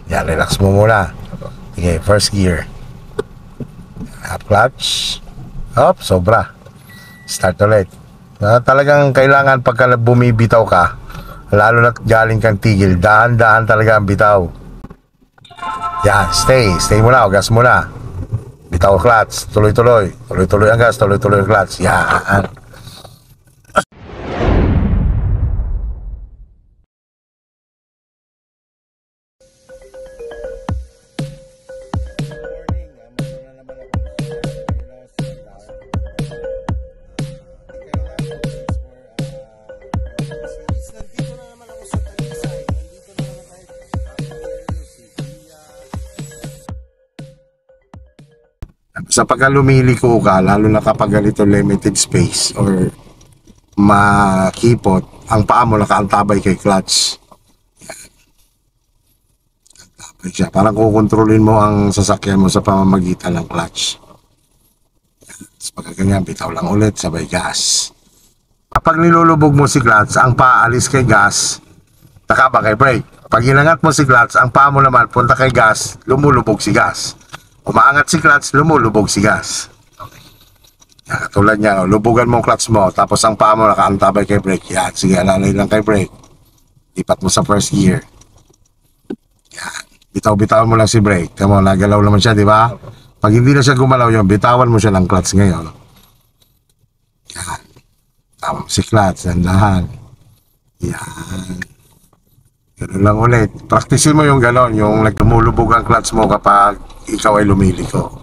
Yan, relax mo muna. Okay, first gear. Half clutch. Hop, sobra. Start ulit. Talagang kailangan pagka bumibitaw ka, lalo na't galing kang tigil, dahan-dahan talaga ang bitaw. Yan, stay muna, o gas muna. Bitaw clutch, tuloy-tuloy ang gas, tuloy-tuloy ang clutch. Yan. Sa pagka lumiliko ka, lalo na kapag ganito limited space or makipot, ang paa mo nakaantabay kay clutch. Yan. Antabay siya. Parang kukontrolin mo ang sasakyan mo sa pamamagitan ng clutch. Yan. Tapos pagka ganyan, bitaw lang ulit, sabay gas. Kapag nilulubog mo si clutch, ang paa alis kay gas, takaba kay brake. Pag inangat mo si clutch, ang paa mo naman punta kay gas, lumulubog si gas. Umaangat si clutch, lumulubog si gas. Okay. Yan, katulad niya, lubugan mo ang clutch mo, tapos ang paa mo nakaantabay kay brake. Yan, sige, alalay lang kay brake. Lipat mo sa first gear. Yan, bitaw-bitaw mo lang si brake. Tama mo, nagalaw naman siya, di ba? Pag hindi na siya gumalaw yun, bitawan mo siya ng clutch ngayon. Yan. Tama mo si clutch, dandahan. Yan. Ganun lang ulit. Praktisin mo yung ganon, yung lumulubog ang clutch mo kapag ikaw ay lumiliko.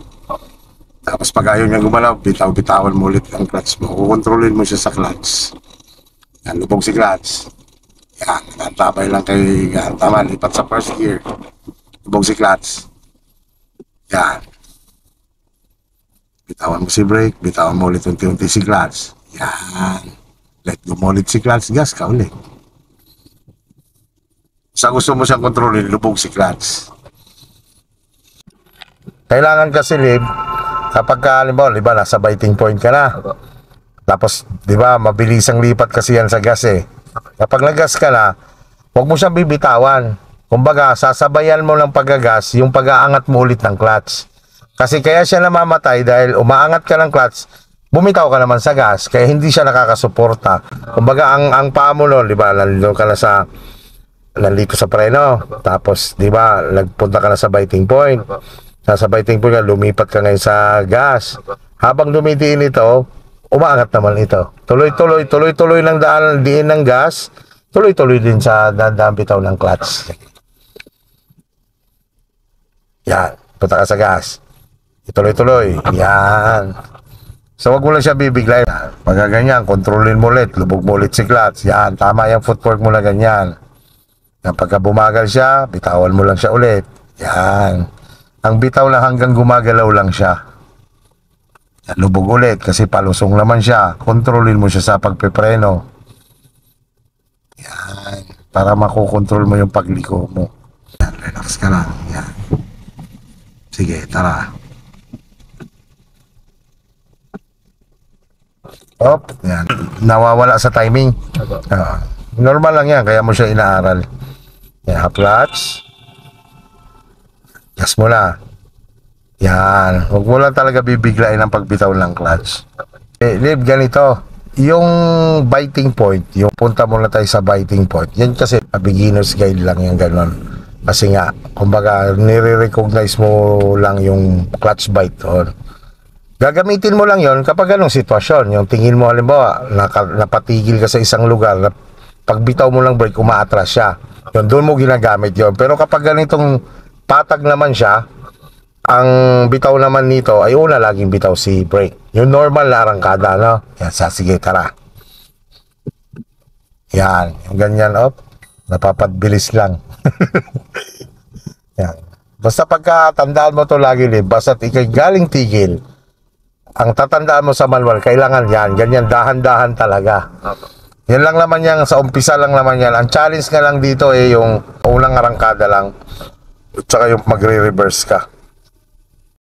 Tapos pag ayaw niya gumalaw, bitaw-bitawan mo ulit ang clutch mo. Kukontrolin mo siya sa clutch. Yan, lubog si clutch. Yan, nakantabay lang kay tama, lipat sa first gear. Lubog si clutch. Yan. Bitawan mo si brake, bitawan mo ulit unti-unti si clutch. Yan. Let go mo ulit si clutch, gas ka ulit. Sa gusto mo siyang kontrolin, lubog si clutch. Kailangan kasi, Lib, kapag halimbawa, nasa biting point ka na. Tapos, di ba, mabilis ang lipat kasi yan sa gas eh. Kapag nag-gas ka na, huwag mo siyang bibitawan. Kumbaga, sasabayan mo ng paggagas yung pag-aangat mo ulit ng clutch. Kasi kaya siya namamatay dahil umaangat ka ng clutch, bumitaw ka naman sa gas, kaya hindi siya nakakasuporta. Kumbaga, ang paa mo noon, di ba, nandito ka na sa preno. Tapos, di ba, nagpunta ka na sa biting point. Sa biting point ka, lumipat ka ngayon sa gas. Habang dumidiin ito, umaangat naman ito. Tuloy-tuloy ng diin ng gas, tuloy-tuloy din sa daan bitaw ng clutch. Yan, punta ka sa gas. Tuloy-tuloy. Yan. So, wag mo lang siya bibiglayin. Pag ganyan, kontrolin mo ulit, lubog mo ulit si clutch. Yan, tama yung footwork mo na ganyan. Yan, pagka bumagal siya, bitawan mo lang siya ulit. Yan. Ang bitaw lang hanggang gumagalaw lang siya. Yan, lubog ulit kasi palusong naman siya. Kontrolin mo siya sa pagpepreno. Yan. Para makokontrol mo yung pagliko mo. Yan, relax ka lang. Yan. Sige, tara. Op, yan. Nawawala sa timing. Normal lang yan, kaya mo siya inaaral. Yan, half clutch. Gas mo na. Yan. Huwag mo lang talaga bibiglain ang pagbitaw ng clutch. Lib, ganito. Yung biting point, yung punta mo na tayo sa biting point, yan kasi beginner's guide lang yung ganon. Kasi nga, kumbaga, nire-recognize mo lang yung clutch bite doon. Gagamitin mo lang yon kapag anong sitwasyon. Yung tingin mo, halimbawa, napatigil ka sa isang lugar, pagbitaw mo lang brake, umaatras siya. Yun, doon mo ginagamit yon. Pero kapag ganitong patag naman siya, ang bitaw naman nito ay una laging bitaw si brake. Yung normal na arangkada, no? Yan, sige, tara. Yan, yung ganyan, napapadbilis lang. Yan. Basta pagka tandaan mo to lagi, Lib, basta't ikay galing tigil, ang tatandaan mo sa manual, kailangan yan, ganyan, dahan-dahan talaga. Yan lang naman yan, sa umpisa lang naman yan. Ang challenge nga lang dito yung unang arangkada lang, at saka yung magre-reverse ka.